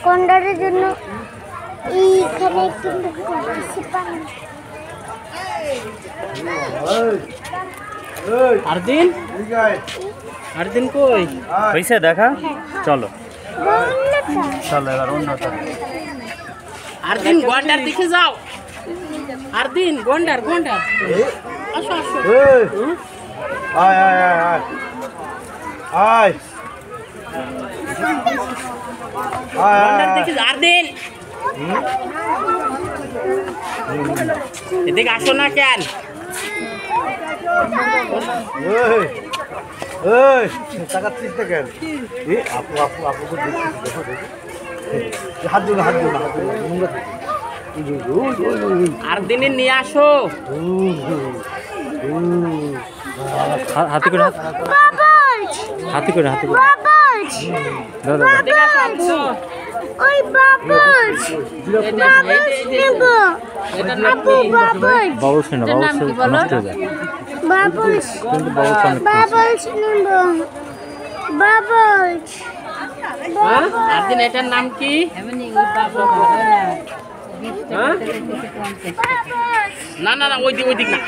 কন্ডারের জন্য এইখানে একটু আরদিন কই হইছে দেখা চলো চলো এবার অন্যটা আরদিন গন্ডার দেখে যাও আরদিন গন্ডার আসো আসো আয় আয় আয় আয় আয় গন্ডার দেখে আরদিন এদিকে আসো না কেন তাকাচ্ছিস না কেন আপু আপু আপুকে দেখো দেখো হাত দিও না হাত দিও না হাত দিও না নোংরা থাকে আরদিনে নিয়ে আসো হাতে করে হাতে করে হাতে করে ওই বাবুস নেব আপু বাবুস না বাবুস কিন্তু বাবুস নেব বাবুস আরদিন এটার নাম কি না না না ওই দিক না